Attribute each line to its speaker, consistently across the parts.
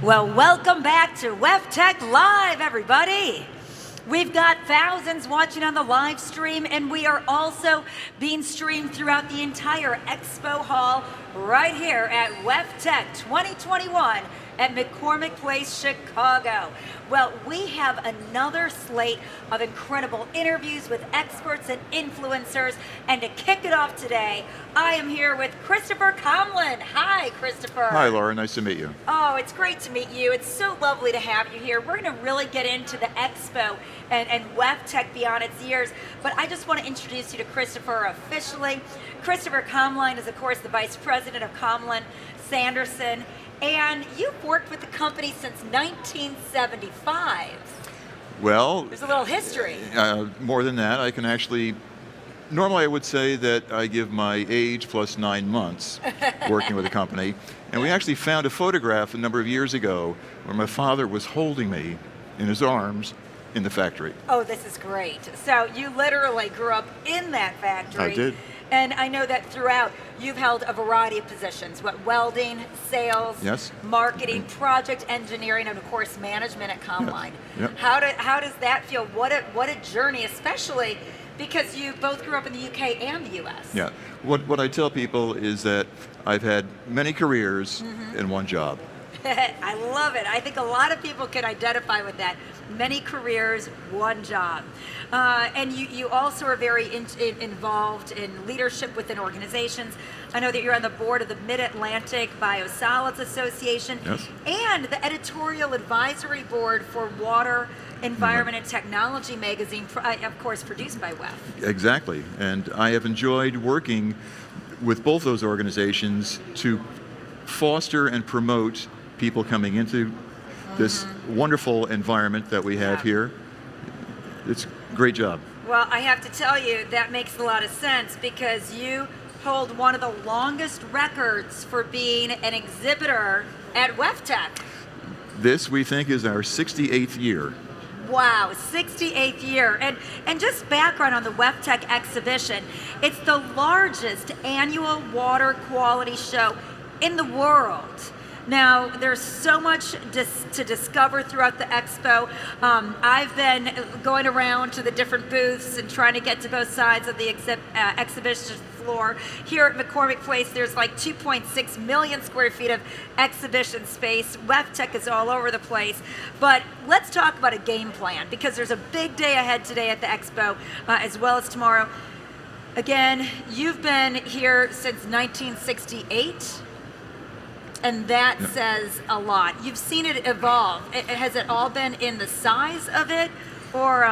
Speaker 1: Well, welcome back to WEFTEC Live, everybody. We've got thousands watching on the live stream, and we are also being streamed throughout the entire expo hall right here at WEFTEC 2021 at McCormick Place, Chicago. Well, we have another slate of incredible interviews with experts and influencers, and to kick it off today, I am here with Christopher Komline. Hi, Christopher.
Speaker 2: Hi, Laura. Nice to meet you.
Speaker 1: Oh, it's great to meet you. It's so lovely to have you here. We're going to really get into the expo and WEFTEC beyond its years, but I just want to introduce you to Christopher officially. Christopher Komline is, of course, the Vice President of Komline-Sanderson, and you've worked with the company since 1975.
Speaker 2: Well,
Speaker 1: there's a little history.
Speaker 2: More than that, I can actually, normally I would say that I give my age plus 9 months working with the company, and we actually found a photograph a number of years ago where my father was holding me in his arms in the factory.
Speaker 1: Oh, this is great. So you literally grew up in that factory.
Speaker 2: I did.
Speaker 1: And I know that throughout, you've held a variety of positions, welding, sales,
Speaker 2: yes,
Speaker 1: marketing, project engineering, and of course, management at Komline.
Speaker 2: Yes. Yep.
Speaker 1: How does that feel? What a journey, especially because you both grew up in the UK and the US.
Speaker 2: Yeah. What I tell people is that I've had many careers in one job.
Speaker 1: I love it. I think a lot of people can identify with that. Many careers, one job. And you also are very involved in leadership within organizations. I know that you're on the board of the Mid-Atlantic Biosolids Association,
Speaker 2: yes,
Speaker 1: and the editorial advisory board for Water, Environment, and Technology magazine, of course, produced by WEF.
Speaker 2: Exactly. And I have enjoyed working with both those organizations to foster and promote people coming into this wonderful environment that we have here. It's a great job.
Speaker 1: Well, I have to tell you, that makes a lot of sense because you hold one of the longest records for being an exhibitor at WEFTEC.
Speaker 2: This, we think, is our 68th year.
Speaker 1: Wow, 68th year. And just background on the WEFTEC exhibition, it's the largest annual water quality show in the world. Now, there's so much to discover throughout the expo. I've been going around to the different booths and trying to get to both sides of the exhibition floor. Here at McCormick Place, there's like 2.6 million square feet of exhibition space. WEFTEC is all over the place. But let's talk about a game plan, because there's a big day ahead today at the expo, as well as tomorrow. Again, you've been here since 1968. And that says a lot. You've seen it evolve. Has it all been in the size of it, or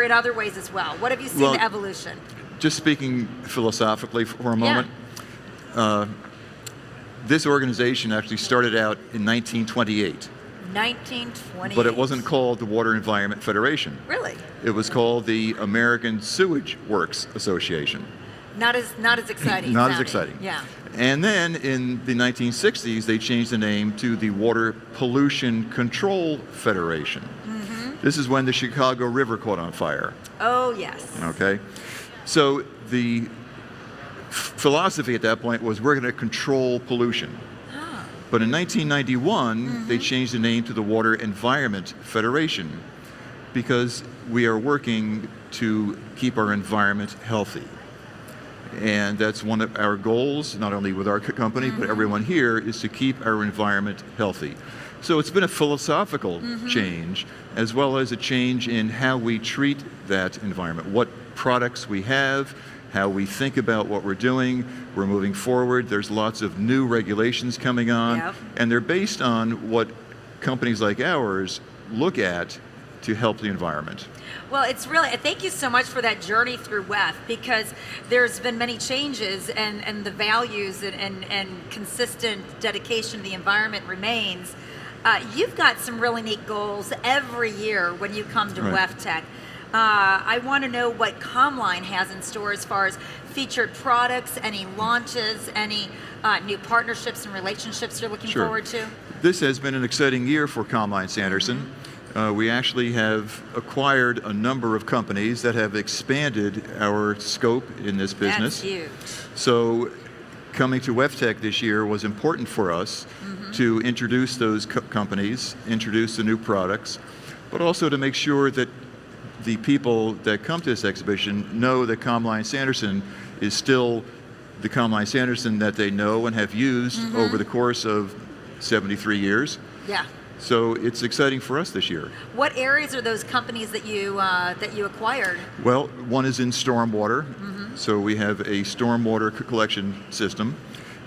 Speaker 1: in other ways as well? What have you seen the evolution?
Speaker 2: Just speaking philosophically for a moment, this organization actually started out in 1928.
Speaker 1: 1928.
Speaker 2: But it wasn't called the Water Environment Federation.
Speaker 1: Really?
Speaker 2: It was called the American Sewage Works Association.
Speaker 1: Not as exciting.
Speaker 2: Not as exciting.
Speaker 1: Yeah.
Speaker 2: And then in the 1960s, they changed the name to the Water Pollution Control Federation. This is when the Chicago River caught on fire.
Speaker 1: Oh, yes.
Speaker 2: Okay. So the philosophy at that point was we're going to control pollution. But in 1991, they changed the name to the Water Environment Federation because we are working to keep our environment healthy. And that's one of our goals, not only with our company, but everyone here, is to keep our environment healthy. So it's been a philosophical change, as well as a change in how we treat that environment, what products we have, how we think about what we're doing. We're moving forward. There's lots of new regulations coming on, and they're based on what companies like ours look at to help the environment.
Speaker 1: Well, it's really, thank you so much for that journey through WEF, because there's been many changes, and the values and consistent dedication to the environment remains. You've got some really neat goals every year when you come to WEFTEC. I want to know what Komline has in store as far as featured products, any launches, any new partnerships and relationships you're looking forward to.
Speaker 2: This has been an exciting year for Komline-Sanderson. We actually have acquired a number of companies that have expanded our scope in this business.
Speaker 1: That's huge.
Speaker 2: So coming to WEFTEC this year was important for us to introduce those companies, introduce the new products, but also to make sure that the people that come to this exhibition know that Komline-Sanderson is still the Komline-Sanderson that they know and have used over the course of 73 years.
Speaker 1: Yeah.
Speaker 2: So it's exciting for us this year.
Speaker 1: What areas are those companies that you acquired?
Speaker 2: Well, one is in stormwater. So we have a stormwater collection system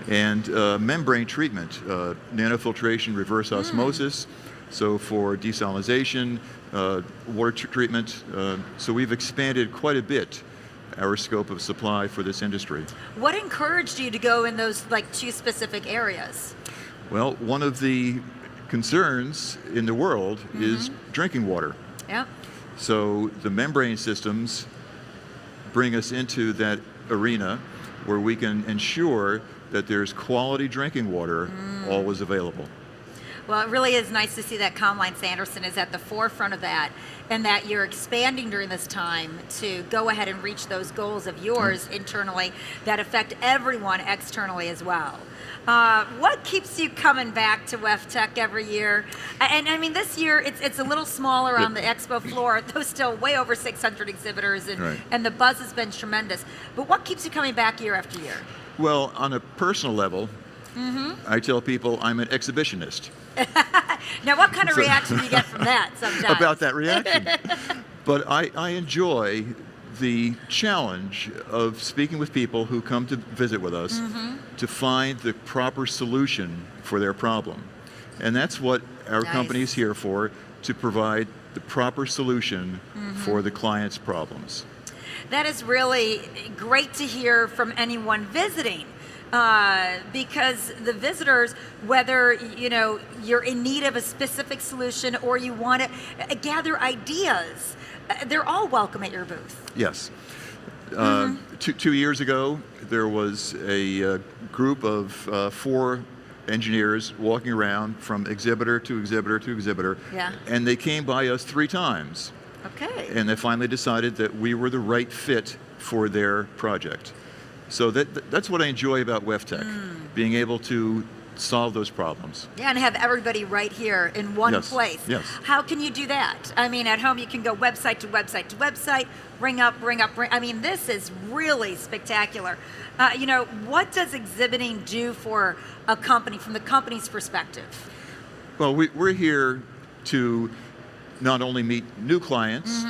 Speaker 2: and membrane treatment, nanofiltration, reverse osmosis. So for desalinization, water treatment. So we've expanded quite a bit our scope of supply for this industry.
Speaker 1: What encouraged you to go in those like two specific areas?
Speaker 2: Well, one of the concerns in the world is drinking water.
Speaker 1: Yeah.
Speaker 2: So the membrane systems bring us into that arena where we can ensure that there's quality drinking water always available.
Speaker 1: Well, it really is nice to see that Komline-Sanderson is at the forefront of that, and that you're expanding during this time to go ahead and reach those goals of yours internally that affect everyone externally as well. What keeps you coming back to WEFTEC every year? And I mean, this year it's a little smaller on the expo floor, though still way over 600 exhibitors, and the buzz has been tremendous. But what keeps you coming back year after year?
Speaker 2: Well, on a personal level, I tell people I'm an exhibitionist.
Speaker 1: Now, what kind of reaction do you get from that sometimes?
Speaker 2: About that reaction. But I enjoy the challenge of speaking with people who come to visit with us to find the proper solution for their problem. And that's what our company is here for, to provide the proper solution for the client's problems.
Speaker 1: That is really great to hear from anyone visiting. Because the visitors, whether you're in need of a specific solution or you want to gather ideas, they're all welcome at your booth.
Speaker 2: Yes. 2 years ago, there was a group of 4 engineers walking around from exhibitor to exhibitor to exhibitor, and they came by us 3 times.
Speaker 1: Okay.
Speaker 2: And they finally decided that we were the right fit for their project. So that's what I enjoy about WEFTEC, being able to solve those problems. Yeah,
Speaker 1: and have everybody right here in one place.
Speaker 2: Yes.
Speaker 1: How can you do that? I mean, at home you can go website to website to website, ring up. I mean, this is really spectacular. What does exhibiting do for a company, from the company's perspective?
Speaker 2: Well, we're here to not only meet new clients,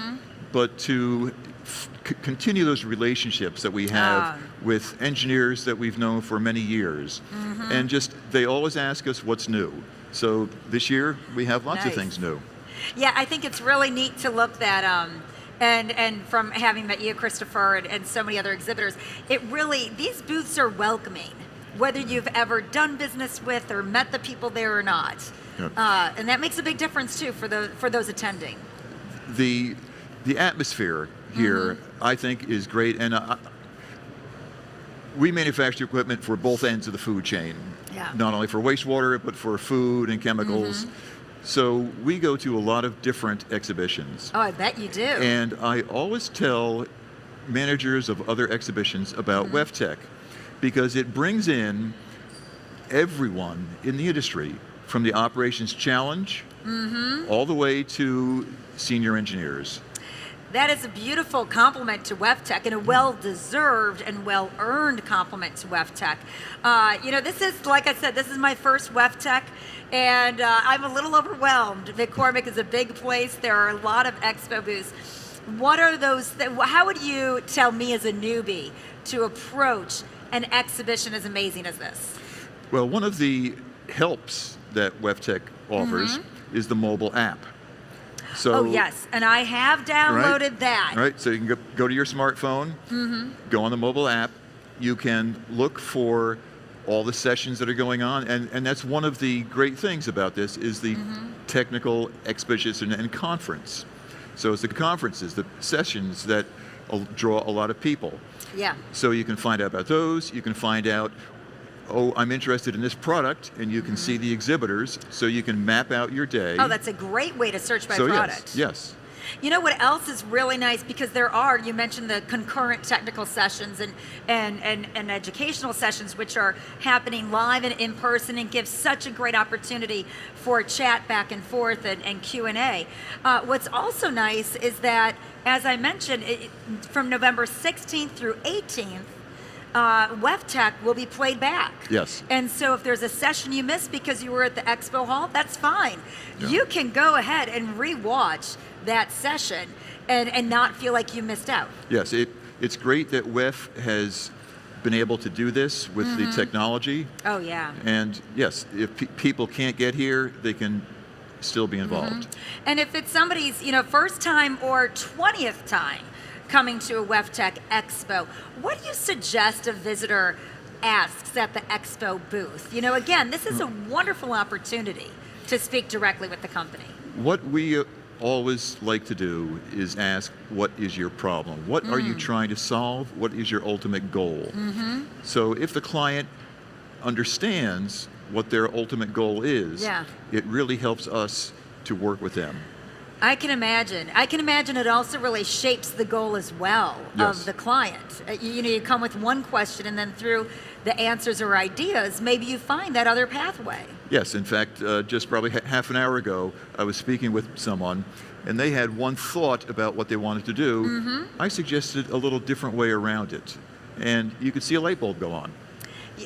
Speaker 2: but to continue those relationships that we have with engineers that we've known for many years. And just, they always ask us what's new. So this year we have lots of things new.
Speaker 1: Yeah, I think it's really neat to look at, and from having met you, Christopher, and so many other exhibitors, these booths are welcoming, whether you've ever done business with or met the people there or not. And that makes a big difference too for those attending.
Speaker 2: The atmosphere here, I think, is great, and we manufacture equipment for both ends of the food chain, not only for wastewater, but for food and chemicals. So we go to a lot of different exhibitions.
Speaker 1: Oh, I bet you do.
Speaker 2: And I always tell managers of other exhibitions about WEFTEC, because it brings in everyone in the industry, from the operations challenge all the way to senior engineers.
Speaker 1: That is a beautiful compliment to WEFTEC, and a well-deserved and well-earned compliment to WEFTEC. This is, like I said, this is my first WEFTEC, and I'm a little overwhelmed. McCormick is a big place. There are a lot of expo booths. What are those? How would you tell me as a newbie to approach an exhibition as amazing as this?
Speaker 2: Well, one of the helps that WEFTEC offers is the mobile app. So,
Speaker 1: yes, and I have downloaded that.
Speaker 2: Right, so you can go to your smartphone, go on the mobile app, you can look for all the sessions that are going on, and that's one of the great things about this is the technical exposition and conference. So it's the conferences, the sessions that draw a lot of people.
Speaker 1: Yeah.
Speaker 2: So you can find out about those, you can find out, oh, I'm interested in this product, and you can see the exhibitors, so you can map out your day.
Speaker 1: Oh, that's a great way to search by product.
Speaker 2: Yes.
Speaker 1: You know what else is really nice, because there are, you mentioned the concurrent technical sessions and educational sessions, which are happening live and in person and give such a great opportunity for chat back and forth and Q&A. What's also nice is that, as I mentioned, from November 16th through 18th, WEFTEC will be played back.
Speaker 2: Yes.
Speaker 1: And so if there's a session you missed because you were at the expo hall, that's fine.
Speaker 2: Yeah.
Speaker 1: You can go ahead and re-watch that session and not feel like you missed out.
Speaker 2: Yes, it's great that WEF has been able to do this with the technology.
Speaker 1: Oh, yeah.
Speaker 2: And yes, if people can't get here, they can still be involved.
Speaker 1: And if it's somebody's, first time or 20th time coming to a WEFTEC Expo, what do you suggest a visitor asks at the Expo booth? Again, this is a wonderful opportunity to speak directly with the company.
Speaker 2: What we always like to do is ask, what is your problem? What are you trying to solve? What is your ultimate goal? So if the client understands what their ultimate goal is, it really helps us to work with them.
Speaker 1: I can imagine. It also really shapes the goal as well of the client. You come with one question, and then through the answers or ideas, maybe you find that other pathway.
Speaker 2: Yes, in fact, just probably half an hour ago, I was speaking with someone, and they had one thought about what they wanted to do. I suggested a little different way around it, and you could see a light bulb go on.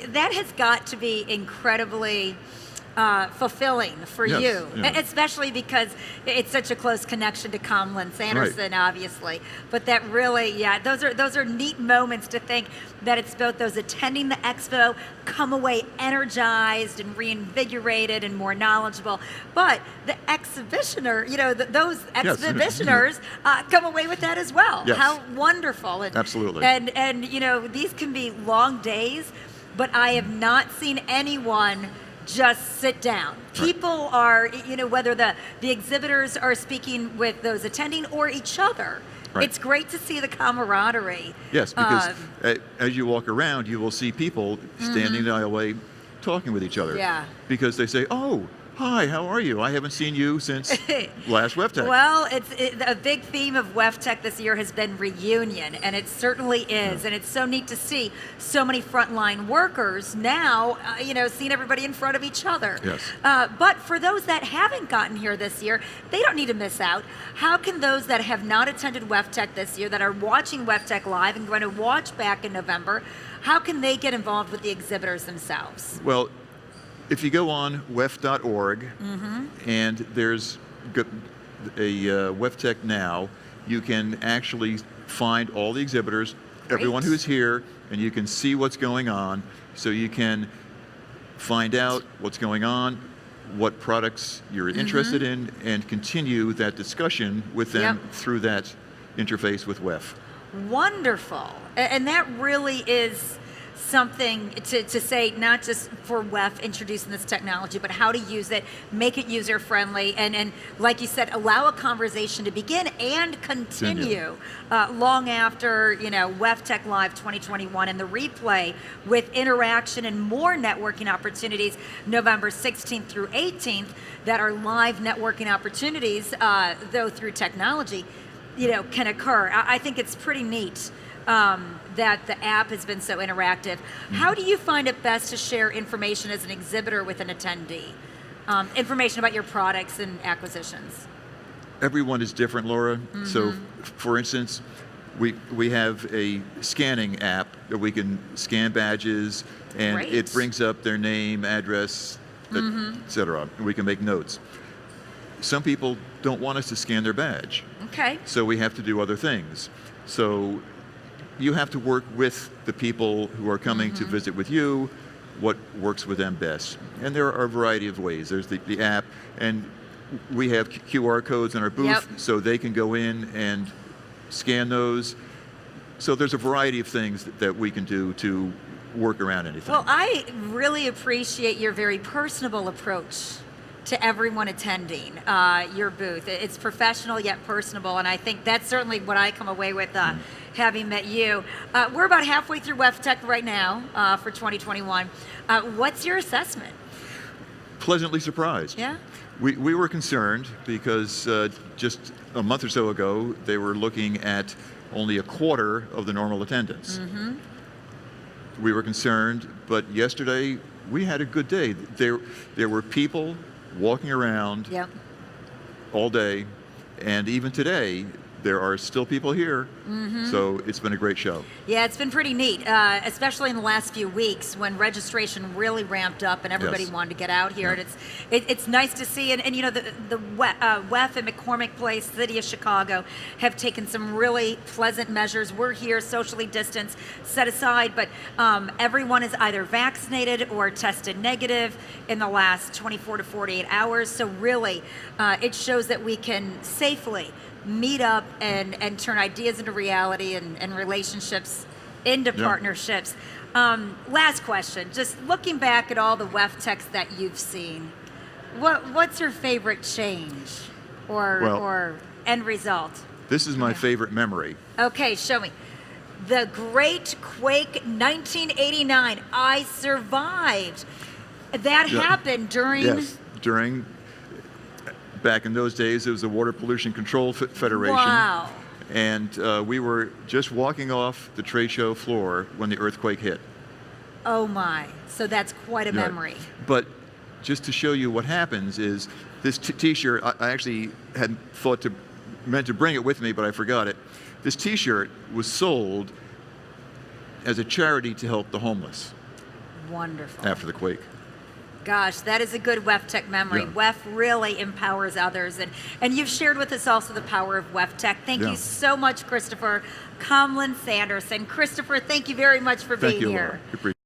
Speaker 1: That has got to be incredibly fulfilling for you, especially because it's such a close connection to Komline-Sanderson, obviously. But that really, those are neat moments to think that it's both those attending the expo come away energized and reinvigorated and more knowledgeable, but the exhibitioner, those exhibitioners come away with that as well.
Speaker 2: Yes.
Speaker 1: How wonderful!
Speaker 2: Absolutely.
Speaker 1: And these can be long days, but I have not seen anyone just sit down. People are, whether the exhibitors are speaking with those attending or each other. It's great to see the camaraderie.
Speaker 2: Yes, because as you walk around, you will see people standing the aisleway talking with each other.
Speaker 1: Yeah.
Speaker 2: Because they say, oh, hi, how are you? I haven't seen you since last WEFTEC.
Speaker 1: Well, a big theme of WEFTEC this year has been reunion, and it certainly is. And it's so neat to see so many frontline workers now, seeing everybody in front of each other.
Speaker 2: Yes.
Speaker 1: But for those that haven't gotten here this year, they don't need to miss out. How can those that have not attended WEFTEC this year, that are watching WEFTEC Live and going to watch back in November, how can they get involved with the exhibitors themselves?
Speaker 2: Well, if you go on wef.org and there's a WEFTEC Now, you can actually find all the exhibitors, everyone who's here, and you can see what's going on. So you can find out what's going on, what products you're interested in, and continue that discussion with them through that interface with WEF.
Speaker 1: Wonderful. And that really is something to say, not just for WEF introducing this technology, but how to use it, make it user-friendly, and like you said, allow a conversation to begin and continue long after, WEFTEC Live 2021 and the replay with interaction and more networking opportunities November 16th through 18th that are live networking opportunities, though through technology, can occur. I think it's pretty neat that the app has been so interactive. How do you find it best to share information as an exhibitor with an attendee? Information about your products and acquisitions.
Speaker 2: Everyone is different, Laura. So, for instance, we have a scanning app that we can scan badges, and it brings up their name, address, etc. We can make notes. Some people don't want us to scan their badge.
Speaker 1: Okay.
Speaker 2: So we have to do other things. So you have to work with the people who are coming to visit with you, what works with them best. And there are a variety of ways. There's the app, and we have QR codes in our booth, so they can go in and scan those. So there's a variety of things that we can do to work around anything.
Speaker 1: Well, I really appreciate your very personable approach to everyone attending your booth. It's professional yet personable, and I think that's certainly what I come away with having met you. We're about halfway through WEFTEC right now for 2021. What's your assessment?
Speaker 2: Pleasantly surprised.
Speaker 1: Yeah?
Speaker 2: We were concerned because just a month or so ago, they were looking at only a quarter of the normal attendance. We were concerned, but yesterday we had a good day. There were people walking around
Speaker 1: Yep.
Speaker 2: all day, and even today, there are still people here, so it's been a great show.
Speaker 1: Yeah, it's been pretty neat, especially in the last few weeks when registration really ramped up and everybody
Speaker 2: Yes.
Speaker 1: wanted to get out here.
Speaker 2: Yeah.
Speaker 1: And it's nice to see. And you know, the WEF and McCormick Place, City of Chicago, have taken some really pleasant measures. We're here, socially distanced, set aside, but everyone is either vaccinated or tested negative in the last 24 to 48 hours. So really, it shows that we can safely meet up and turn ideas into reality and relationships into
Speaker 2: Yeah.
Speaker 1: partnerships. Last question, just looking back at all the WEFTECs that you've seen, what's your favorite change or end result?
Speaker 2: This is my favorite memory.
Speaker 1: Okay, show me. The Great Quake 1989. I survived. That
Speaker 2: Yeah.
Speaker 1: happened during...
Speaker 2: Yes, back in those days, it was the Water Pollution Control Federation.
Speaker 1: Wow.
Speaker 2: And we were just walking off the trade show floor when the earthquake hit.
Speaker 1: Oh my. So that's quite a
Speaker 2: Yeah.
Speaker 1: memory.
Speaker 2: But just to show you what happens is this T-shirt, I actually had meant to bring it with me, but I forgot it. This T-shirt was sold as a charity to help the homeless
Speaker 1: Wonderful.
Speaker 2: after the quake.
Speaker 1: Gosh, that is a good WEFTEC memory.
Speaker 2: Yeah.
Speaker 1: WEF really empowers others. And you've shared with us also the power of WEFTEC. Thank
Speaker 2: Yeah.
Speaker 1: you so much, Christopher Komline-Sanderson. Christopher, thank you very much for
Speaker 2: Thank
Speaker 1: being
Speaker 2: you,
Speaker 1: here.
Speaker 2: Laura. Appreciate it.